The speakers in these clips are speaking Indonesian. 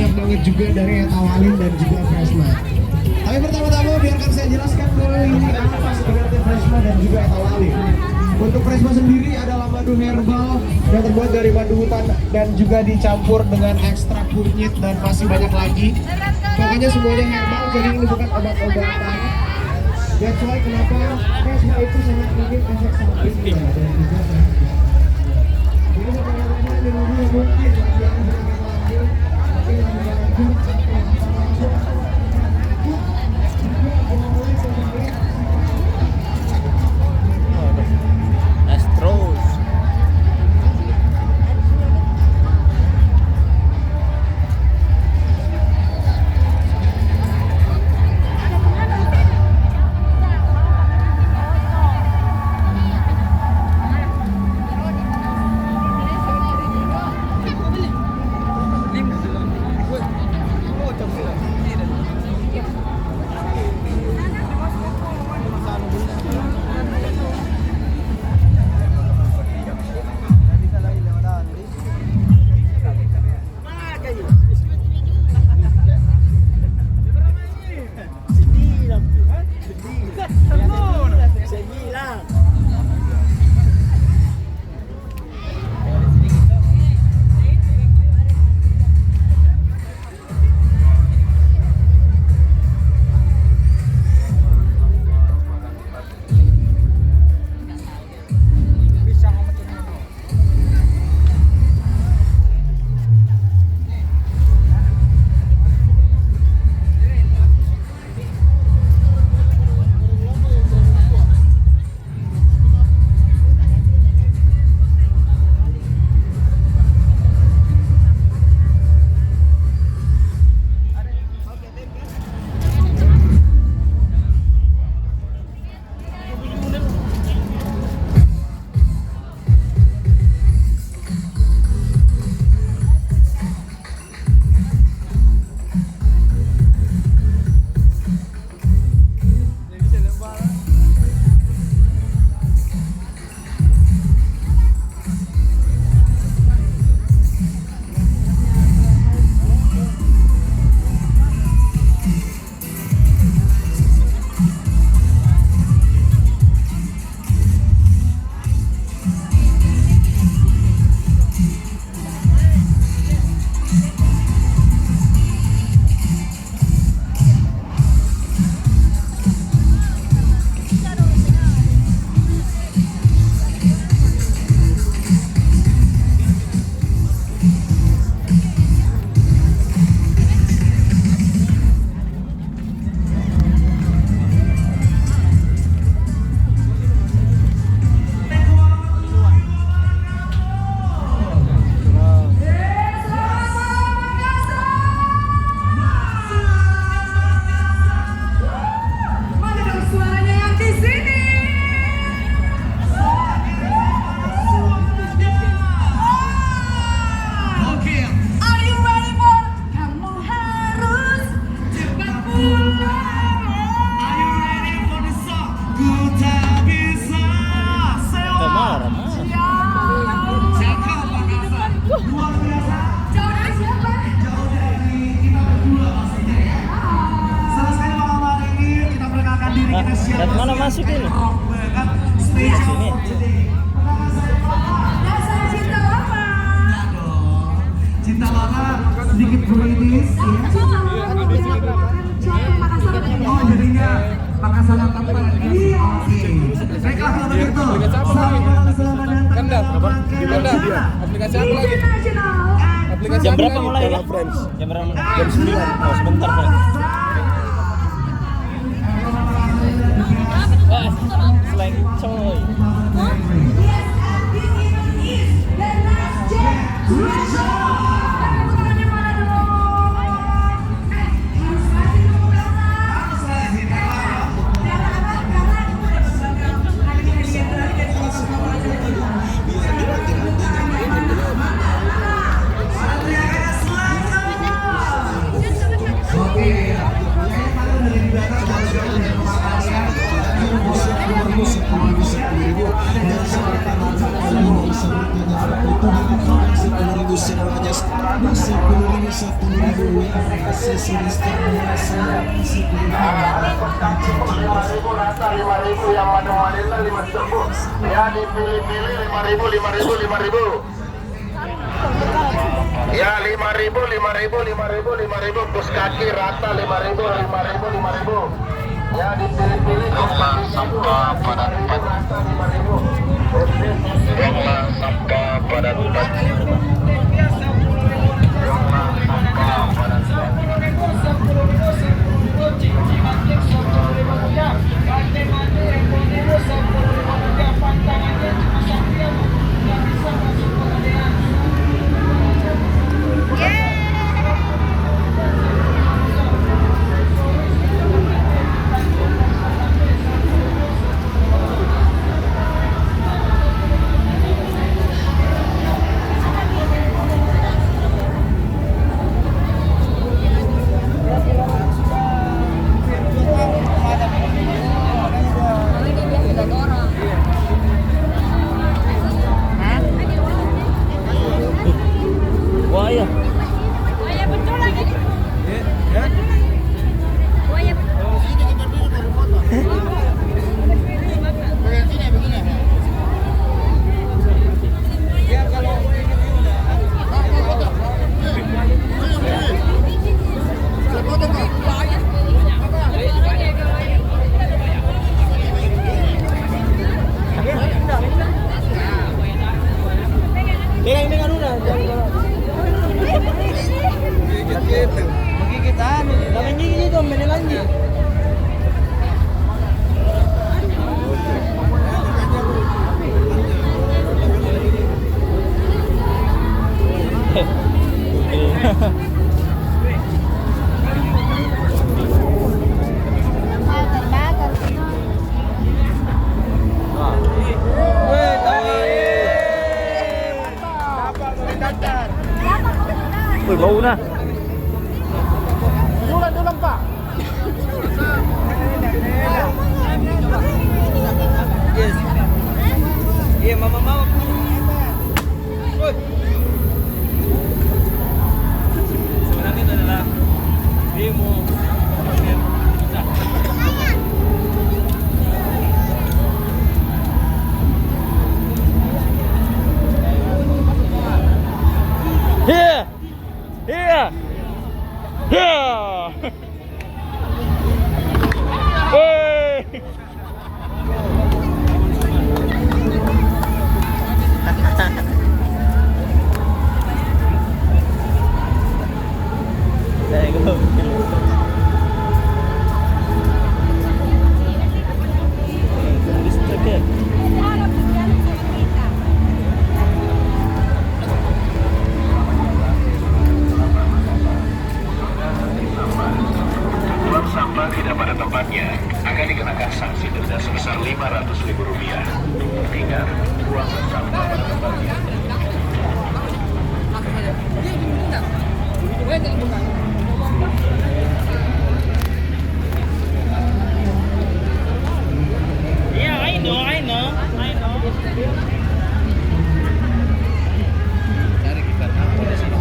banyak banget juga dari Etawalin dan juga Freshma. Tapi pertama-tama biarkan saya jelaskan dulu ini apa sebenarnya Freshma dan juga Etawalin. Untuk Freshma sendiri adalah madu herbal yang terbuat dari madu hutan dan juga dicampur dengan ekstrak kunyit dan masih banyak lagi. Pokoknya semuanya herbal, jadi ini bukan obat-obatan. That's why kenapa Freshma itu sangat mungkin efek sampingnya dan juga jadi bagaimana dengan mungkin yang lanjut, tapi yang lanjut Astros. Dari mana masuk ini? Sini. Cinta lama sedikit bulinis ya. Oh jadinya Makassar tempat ini. Oke. Baiklah kalau begitu. Selamat datang. Aplikasi apa lagi? Jam berapa mulai ya? Jam berapa? Jam 9. Oh, sebentar, Pak. Slang coy. Sebenarnya 5.000 yang manualita 5.000 ya dipilih-pilih 5.000 ya 5.000 bus kaki rata 5.000 ya dipilih-pilih jumlah sampah pada tempat jumlah sampah pada tempat Wih, bau nah. Dulan Pak. Yes. Iya, mama. Woi. Sebenarnya itu adalah demo. Here. Hey. There you go. Sampah tidak pada tempatnya akan dikenakan sanksi denda sebesar Rp500.000. Ingat, buang sampah pada tempatnya. Yeah, I know. Cari kita di sini.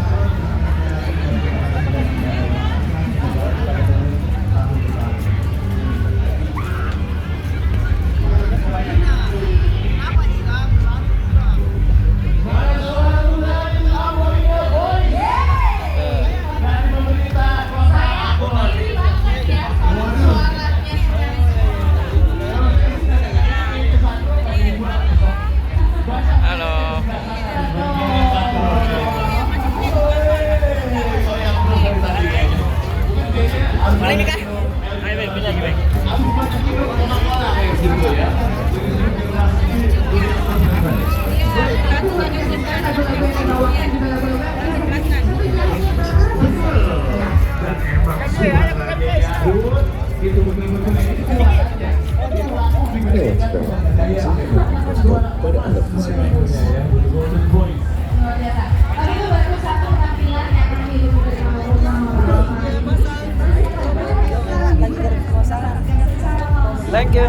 Thank you.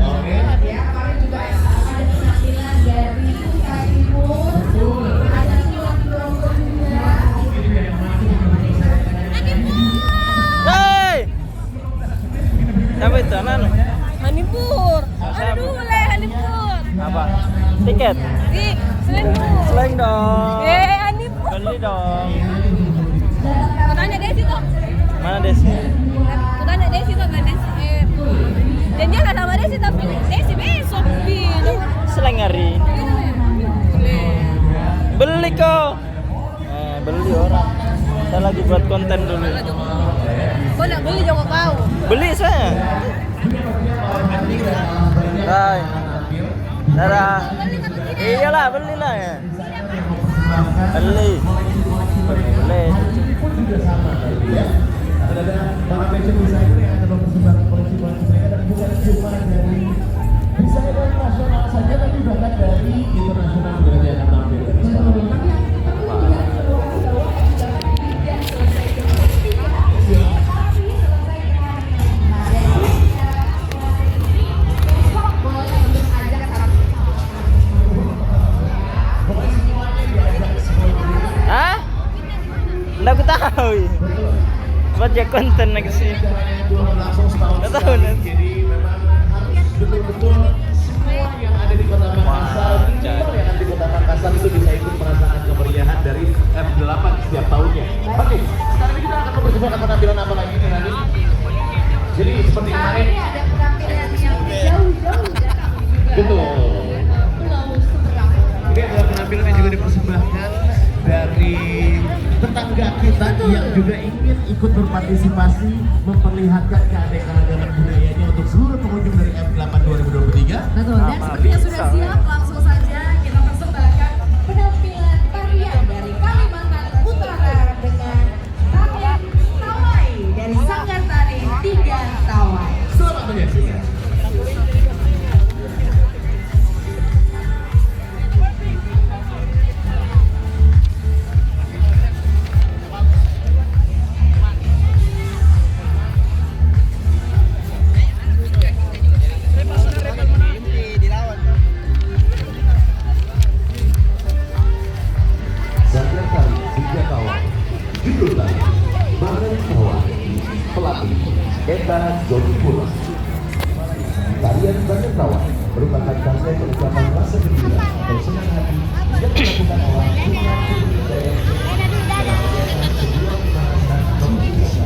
Oke. Tiket. Di Selendang. Seleng dong. Ani po. Beli dong. Kutanya Desi tuh. Mana Desi? Kutanya Desi tuh nggak Desi. Dan dia nggak sama Desi tapi Desi besok bilang. Seleng hari ini. Beli kok. Beli orang. Saya lagi buat konten dulu. Kau nak beli jangan kau. Beli saya. Hai. Dadah. Iyalah belilah ya. Beli. Beli. Ada para fashion designer yang akan mempersembahkan koleksi-koleksi mereka dan bukan cuma dari desainer nasional saja tapi bahkan dari internasional juga yang akan tampil. Hah? Nggak aku tahu. Buat ya konten lagi sih. Nggak tahu nanti. Jadi memang harus betul-betul semua yang ada di Kota Makassar, semua yang ada di Kota Makassar itu bisa ikut merasakan kemeriahan dari F8 setiap tahunnya. Oke, sekarang ini kita akan mempersembahkan penampilan apa lagi nih Nani? Jadi seperti kemarin. Ada penampilan yang jauh-jauh datang. Betul. Ini adalah penampilan yang juga dipersembahkan dari tetangga kita yang juga ingin ikut berpartisipasi memperlihatkan keanekaragaman budayanya untuk seluruh pengunjung dari F8 2023. Betul, dan sepertinya sudah siap, langsung saja kita persembahkan penampilan tarian dari Kalimantan Utara dengan tarian Tawai dari Sanggar Tari 3 Tawai. Selamat menyaksikan. Sanggar Tari 3 Tawai, judul tari Bareng Tawai, pelatih Enda Joni Pura. Tarian Bareng Tawai merupakan tarian pengucapan rasa gembira atau senang hati yang dilakukan oleh dengan kebudayaan dalam kegiatan sebuah kemasan komunitas.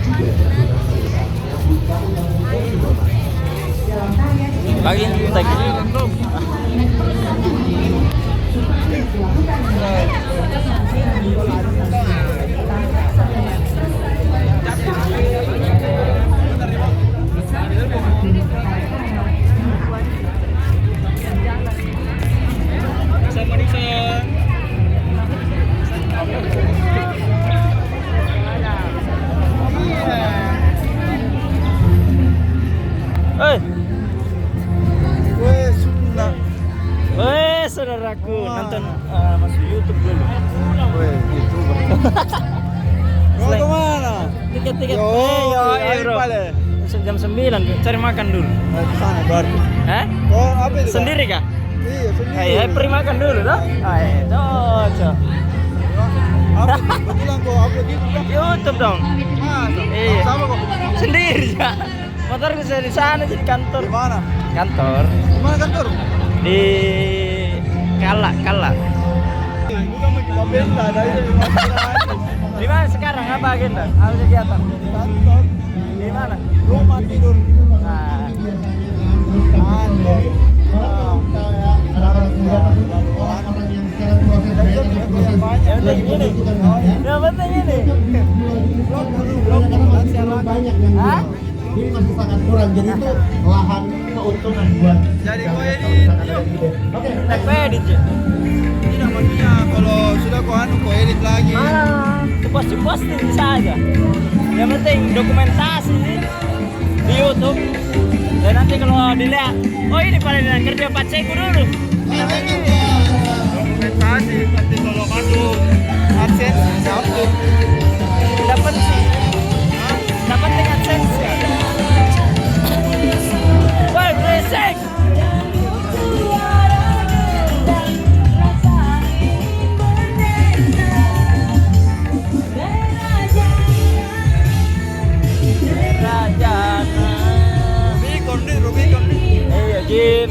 Juga dilakukan pada menyambut tahun-tahun kehidupan. Lagi tag. Saudaraku nonton masuk YouTube dulu. Mau kemana? Tiket-tiket. Yo, bro. Jam 9 cari makan dulu. Di sana baru. Hah? Oh, apa itu? Sendiri kah? Iya, sendiri. Ayo, pergi makan dulu toh. Ayo, cocok. Apa? Kebetulan kok upload gitu kan? YouTube dong. Masa? Iya. Sama kok. Sendiri ya. Motor bisa di sana jadi kantor. Di mana? Kantor Di mana kantor? di Kala. Bukan mau coba benda dari Di mana sekarang? Apa agenda? Apa kegiatan? kantor. Di mana? Rumah tidur. Nah, yang penting ini. Yang penting ini. Banyak yang Hah? ini masih sangat kurang, jadi itu lahan keuntungan buat Jadi yang kau sangat edit. ada di sini. Oke, Naik edit ya. Tidak maksudnya kalau sudah kau kau edit lagi. Posting bisa aja. Yang penting dokumentasi di YouTube. Dan nanti kalau dilihat, oh ini pada kerja Pak Ceko dulu. Dokumentasi nanti kalau masuk AdSense dapat. Dapat sih. Dapat dengan AdSense ya. Woi, berisik. Rajana. Rubicon. Iya, Jin.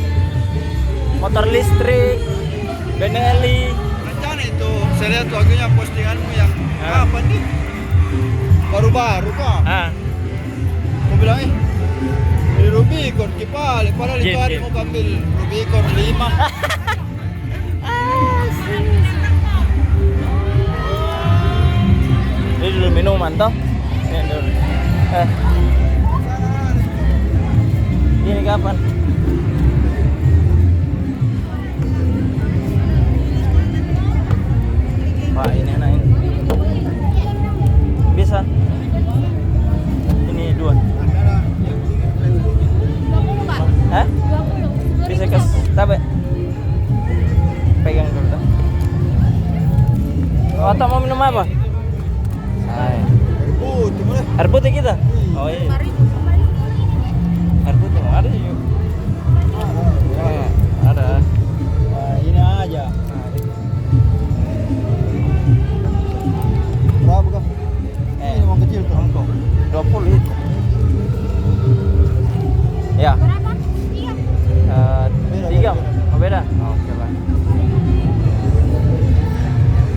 motor listrik, Benelli. Rencana itu, saya lihat waktunya postinganmu yang Ah. apa nih? Baru-baru kok. Ah, Aku bilang di Rubicon kipalik, padahal itu hari Jin. mau ambil Rubicon 5. ini dulu minuman toh. Ini dulu. Ini kapan? Wah, ini enak ini. Bisa. Ini 2. Hah? Bisa ke tabe. Pegang dulu. Oh, atau mau minum apa? Hai. Boleh. Air putih kita? Oh iya.